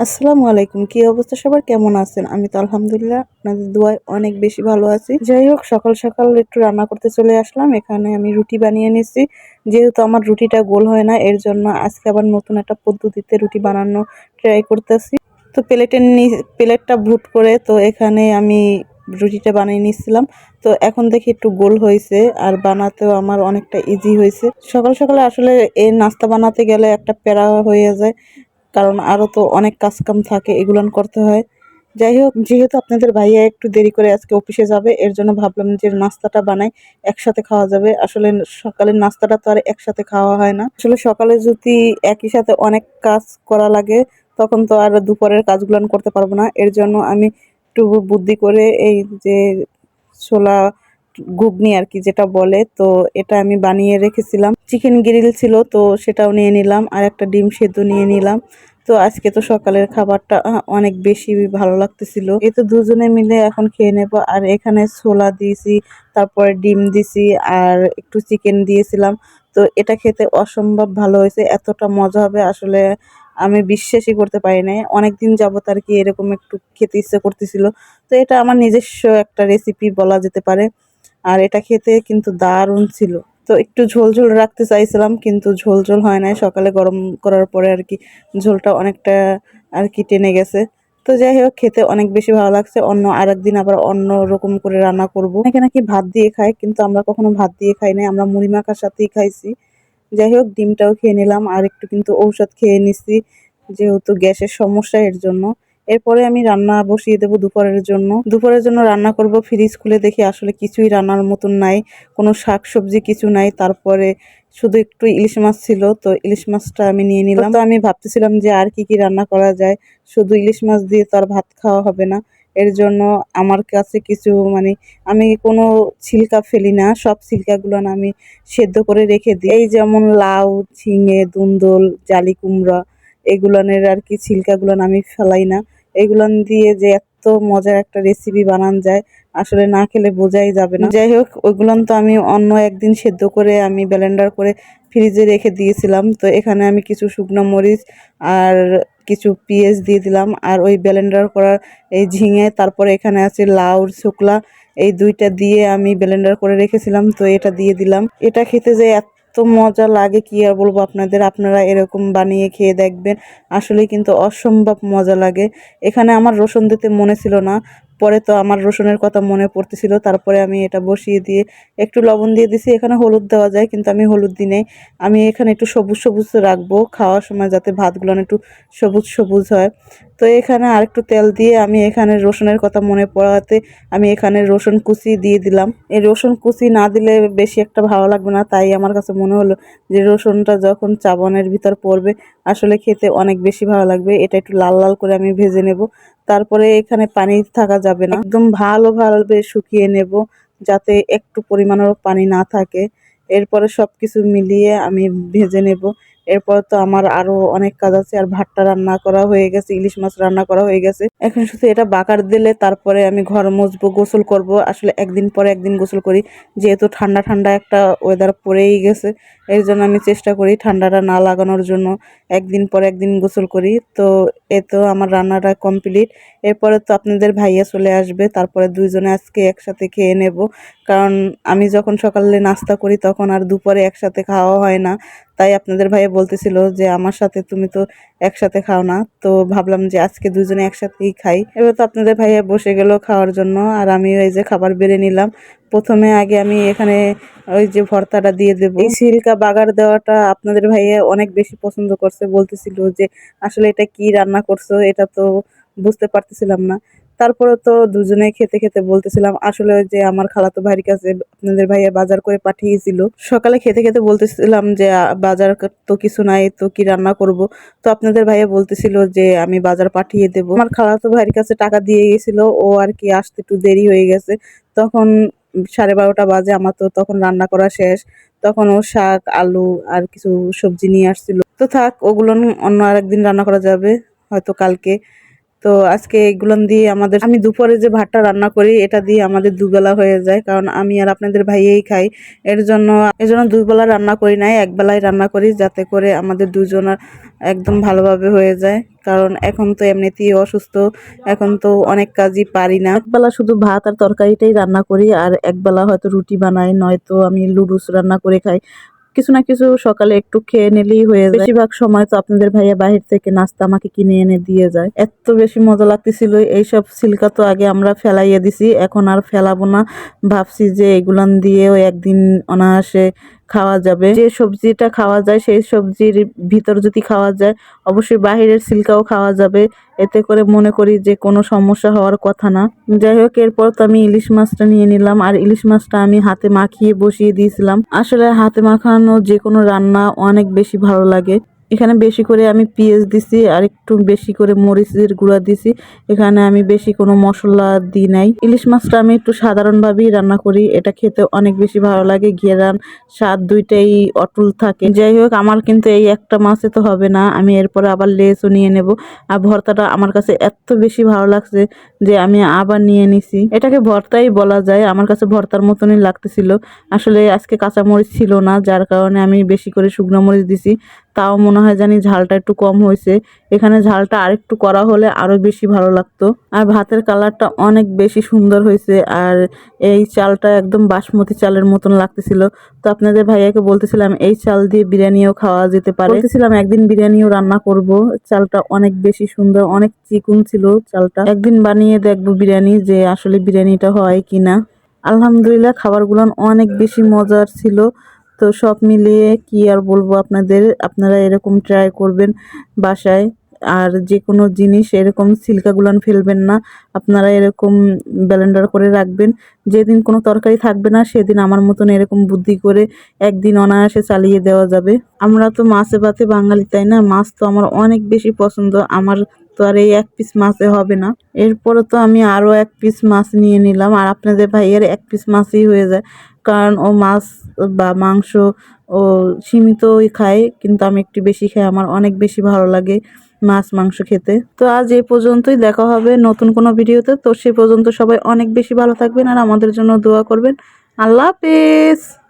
আসসালামু আলাইকুম। কি অবস্থা সবার? কেমন আছেন? আমি তো আলহামদুলিল্লাহ আপনাদের দোয়ায় অনেক বেশি ভালো আছি। যাই হোক সকাল, সকাল একটু রান্না করতে চলে আসলাম। এখানে আমি রুটি বানিয়ে নিচ্ছি। যেহেতু আমার রুটিটা গোল হয় না এর জন্য আজকে আবার নতুন একটা পদ্ধতিতে রুটি বানানো ট্রাই করতেছি। তো প্লেটটা ভুট করে তো এখানে আমি রুটিটা বানিয়ে নিচ্ছিলাম। তো এখন দেখি একটু গোল হয়েছে আর বানাতেও আমার অনেকটা ইজি হয়েছে। সকাল, সকালে আসলে এই নাস্তা বানাতে গেলে একটা প্যারা হয়ে যায়। কারণ আরো তো অনেক কাজ-কাম থাকে, এগুলান করতে হয়। যাই হোক, যেহেতু আপনাদের ভাইয়া একটু দেরি করে আজকে অফিসে যাবে, এর জন্য ভাবলাম যে নাস্তাটা বানাই, একসাথে খাওয়া যাবে। আসলে সকালের নাস্তাটা তো আর একসাথে খাওয়া হয় না। আসলে সকালে যদি একই সাথে অনেক কাজ করা লাগে, তখন তো আর দুপুরের কাজগুলান করতে পারবো না। এর জন্য আমি একটু বুদ্ধি করে এই যে ছোলা ঘুগনি আরকি যেটা বলে, তো এটা আমি বানিয়ে রেখেছিলাম। চিকেন গ্রিল ছিল তো সেটাও নিয়ে নিলাম আর একটা ডিম সেদ্ধ নিয়ে নিলাম। তো আজকে তো সকালের খাবারটা অনেক বেশি ভালো লাগতেছিল। এই তো দুজনে মিলে এখন খেয়ে নেব। আর এখানে ছোলা দিয়েছি, তারপরে ডিম দিছি আর একটু চিকেন দিয়েছিলাম। তো এটা খেতে অসম্ভব ভালো হয়েছে। এতটা মজা হবে আসলে আমি বিশ্বাসই করতে পারি নাই। অনেকদিন যাবত আরকি এরকম একটু খেতে ইচ্ছে করতেছিল। তো এটা আমার নিজস্ব একটা রেসিপি বলা যেতে পারে। আর এটা খেতে কিন্তু দারুণ ছিল। তো একটু ঝোল, ঝোল রাখতে চাইছিলাম কিন্তু ঝোল, ঝোল হয় নাই। সকালে গরম করার পরে আরকি ঝোলটা অনেকটা আরকি টেনে গেছে। তো যাই হোক খেতে অনেক বেশি ভালো লাগছে। আরেকদিন আবার অন্যরকম করে রান্না করব। অনেকে নাকি ভাত দিয়ে খায় কিন্তু আমরা কখনো ভাত দিয়ে খাই নাই। আমরা মুড়ি মাখার সাথেই খাইছি। যাই হোক ডিমটাও খেয়ে নিলাম আর একটু কিন্তু ঔষধ খেয়ে নিছি যেহেতু গ্যাসের সমস্যা এর জন্য। এরপরে আমি রান্না বসিয়ে দেব দুপুরের জন্য। দুপুরের জন্য রান্না করব, ফ্রিজ খুলে দেখি আসলে কিছুই রান্নার মতন নাই। কোনো শাকসবজি কিছু নাই। তারপরে শুধু একটু ইলিশ মাছ ছিল। তো ইলিশ মাছটা আমি নিয়ে নিলাম। তো আমি ভাবতেছিলাম যে আর কি, কি রান্না করা যায়। শুধু ইলিশ মাছ দিয়ে তো আর ভাত খাওয়া হবে না। এর জন্য আমার কাছে কিছু আমি কোনো ছিলকা ফেলি না। সব ছিলকাগুলান আমি সেদ্ধ করে রেখে দিই। এই যেমন লাউ, ঝিঙে, ধুন্দুল, জালি কুমড়া এগুলানের আরকি ছিলকাগুলান আমি ফেলাই না। এগুলান দিয়ে যে এত মজার একটা রেসিপি বানান যায় আসলে না খেলে বোঝাই যাবে না। যাই হোক ওইগুলান তো আমি অন্য একদিন সেদ্ধ করে আমি ব্লেন্ডার করে ফ্রিজে রেখে দিয়েছিলাম। তো এখানে আমি কিছু শুকনো মরিচ আর কিছু পেঁয়াজ দিয়ে দিলাম আর ওই ব্লেন্ডার করা এই ঝিঙে, তারপরে এখানে আছে লাউর শুকলা, এই ২ টা দিয়ে আমি ব্লেন্ডার করে রেখেছিলাম তো এটা দিয়ে দিলাম। এটা খেতে যে এত মজা লাগে কি আর বলবো আপনাদের, আপনারা এরকম বানিয়ে খেয়ে দেখবেন। আসলেই কিন্তু অসম্ভব মজা লাগে। এখানে আমার রসুন দিতে মনে ছিল না। পরে তো আমার রসুনের কথা মনে পড়তেছিল। তারপরে আমি এটা বসিয়ে দিয়ে একটু লবণ দিয়ে দিছি। এখানে হলুদ দেওয়া যায় কিন্তু আমি হলুদ দিই নাই। আমি এখানে একটু সবুজ, সবুজ রাখবো খাওয়ার সময় যাতে ভাতগুলো একটু সবুজ, সবুজ হয়। তো এখানে আরেকটু তেল দিয়ে আমি এখানে রসুনের কথা মনে পড়াতে আমি এখানে রসুন কুচি দিয়ে দিলাম। এই রসুন কুচি না দিলে বেশি একটা ভালো লাগবে না। তাই আমার কাছে মনে হলো যে রসুনটা যখন চাবানের ভিতর পড়বে আসলে খেতে অনেক বেশি ভালো লাগবে। এটা একটু লাল, লাল করে আমি ভেজে নেব। তারপরে এখানে পানি থাকা যাবে না। একদম ভালোভাবে শুকিয়ে নেব যাতে একটু পরিমাণেরও পানি না থাকে। এরপরে সবকিছু মিলিয়ে আমি ভেজে নেব। এরপর তো আমার আরো অনেক কাজ আছে। আর ভাতটা রান্না করা হয়ে গেছে, ইলিশ মাছ রান্না করা হয়ে গেছে। এখন শুধু এটা বাগার দিলে তারপরে আমি ঘর মুছবো, গোসল করব। আসলে একদিন পরে একদিন গোসল করি। যেহেতু ঠান্ডা, ঠান্ডা একটা ওয়েদার পড়েই গেছে। এর জন্য আমি চেষ্টা করি ঠান্ডাটা না লাগানোর জন্য। একদিন পর একদিন গোসল করি। তো এই তো আমার রান্নাটা কমপ্লিট। এরপরে তো আপনাদের ভাইয়া চলে আসবে। তারপরে ২ জনে আজকে একসাথে খেয়ে নেব। কারণ আমি যখন সকালে নাস্তা করি তখন আর দুপুরে একসাথে খাওয়া হয় না। তাই আপনাদের ভাইয়া বলতেছিল যে আমার সাথে তুমি তো একসাথে খাও না। তো ভাবলাম যে আজকে ২ জনে একসাথেই খাই। এবার তো আপনাদের ভাইয়া বসে গেল খাওয়ার জন্য আর আমিও এই যে খাবার বেড়ে নিলাম। ১ম এ আগে আমি এখানে ওই যে ভর্তাটা দিয়ে দেব। এই সিল্কা বাগার দেওয়াটা আপনাদের ভাইয়া অনেক বেশি পছন্দ করছে। বলতেছিল যে আসলে এটা কি রান্না করছো? এটা তো বুঝতে পারতেছিলাম না। তারপরে তো দুজনে খেতে, খেতে বলতেছিলাম আসলে ওই যে আমার খালাতো ভাইয়ের কাছে আপনাদের ভাইয়া বাজার করে পাঠিয়েছিল। সকালে খেতে, খেতে বলতেছিলাম যে বাজার তো কিছু নাই তো কি রান্না করব? তো আপনাদের ভাইয়া বলতেছিল যে আমি বাজার পাঠিয়ে দেব। আমার খালাতো ভাইয়ের কাছে টাকা দিয়ে গেছিল। ও আরকি আসতে একটু দেরি হয়ে গেছে। তখন 12:30 বাজে। আমার তো তখন রান্না করা শেষ। তখন ও শাক, আলু আর কিছু সবজি নিয়ে আসছিল। তো থাক ওগুলো অন্য আরেকদিন রান্না করা যাবে, হয়তো কালকে। তো আজকে এগুলো দিয়ে আমি দুপুরে যে ভাতটা রান্না করি এটা দিয়ে আমাদের দুবেলা হয়ে যায়, কারণ আমি আর আপনাদের ভাইয়েই খাই। এর জন্য দুবেলা রান্না করি নাই, একবেলাই রান্না করি, যাতে করে আমাদের দুজনের একদম ভালোভাবে হয়ে যায়। কারণ এখন তো এমনিতেই অসুস্থ, এখন তো অনেক কাজই পারি না। একবেলা শুধু ভাত আর তরকারিটাই রান্না করি, আর একবেলা হয়তো রুটি বানাই, নয়তো আমি লুডুস রান্না করে খাই। কিছু না কিছু সকালে একটু খেয়ে নিলেই হয়ে যায়। বেশিরভাগ সময় তো আপনাদের ভাইয়া বাহির থেকে নাস্তা আমাকে কিনে এনে দিয়ে যায়। এত বেশি মজা লাগতেছিল। এইসব সিল্কা তো আগে আমরা ফেলাইয়ে দিছি, এখন আর ফেলাবো না। ভাবছি যে এগুলান দিয়েও একদিন অনায়াসে খাওয়া যাবে। যে সবজিটা খাওয়া যায় সেই সবজির ভিতর যদি খাওয়া যায়, অবশ্যই বাহিরের সিল্কাও খাওয়া যাবে। এতে করে মনে করি যে কোনো সমস্যা হওয়ার কথা না। যাই হোক, এরপর তো আমি ইলিশ মাছটা নিয়ে নিলাম, আর ইলিশ মাছটা আমি হাতে মাখিয়ে বসিয়ে দিয়েছিলাম। আসলে হাতে মাখানো যে কোনো রান্না অনেক বেশি ভালো লাগে। এখানে বেশি করে আমি পেঁয়াজ দিছি, আর একটু বেশি করে মরিচের গুঁড়া দিছি। এখানে আমি বেশি কোনো মশলা দিই নাই। ইলিশ মাছটা আমি একটু সাধারণভাবেই রান্না করি, এটা খেতে অনেক বেশি ভালো লাগে। ঘেরান স্বাদ দুইটাই অটুল থাকে। যাই হোক, আমার কিন্তু এই একটা মাছে তো হবে না, আমি এরপরে আবার লেসও নিয়ে নেব। আর ভর্তাটা আমার কাছে এত বেশি ভালো লাগছে যে আমি আবার নিয়ে নিছি। এটাকে ভর্তাই বলা যায়, আমার কাছে ভর্তার মতনই লাগতেছিল। আসলে আজকে কাঁচামরিচ ছিল না, যার কারণে আমি বেশি করে শুকনো মরিচ দিছি। তাও মনে হয় জানি ঝালটা একটু কম হয়েছে। এখানে ঝালটা আরেকটু করা হলে আরো বেশি ভালো লাগতো। আর ভাতের কালারটা অনেক বেশি সুন্দর হয়েছে, আর এই চালটা একদম বাসমতি চালের মতন লাগতেছিল। তো আপনাদের ভাইয়াকে বলতেছিলাম এই চাল দিয়ে বিরিয়ানিও খাওয়া যেতে পারে, বলতেছিলাম একদিন বিরিয়ানিও রান্না করব। চালটা অনেক বেশি সুন্দর, অনেক চিকন ছিল চালটা। একদিন বানিয়ে দেখবো বিরিয়ানি, যে আসলে বিরিয়ানিটা হয় কিনা। আলহামদুলিল্লাহ, খাবারগুলো অনেক বেশি মজার ছিল। তো সব মিলিয়ে কি আর বলবো আপনাদের, আপনারা এরকম ট্রাই করবেন বাসায়। আর যে কোনো জিনিস এরকম ছিলকাগুলান ফেলবেন না, আপনারা এরকম ব্লেন্ডার করে রাখবেন। যেদিন কোনো তরকারি থাকবে না সেদিন আমার মতন এরকম বুদ্ধি করে একদিন অনায়াসে চালিয়ে দেওয়া যাবে। আমরা তো মাছে ভাতে বাঙালি, তাই না? মাছ তো আমার অনেক বেশি পছন্দ। আমার তো আর এই এক পিস মাছে হবে না। এরপরে তো আমি আরো এক পিস মাছ নিয়ে নিলাম, আর আপনাদের ভাইয়ের এক পিস মাছই হয়ে যায়, কারণ ও মাছ বা মাংস ও সীমিতই খায়, কিন্তু আমি একটু বেশি খাই, আমার অনেক বেশি ভালো লাগে মাছ মাংস খেতে। তো আজ এই পর্যন্তই, দেখা হবে নতুন কোনো ভিডিওতে। তো সে পর্যন্ত সবাই অনেক বেশি ভালো থাকবেন, আর আমাদের জন্য দোয়া করবেন। আল্লাহ হাফেজ।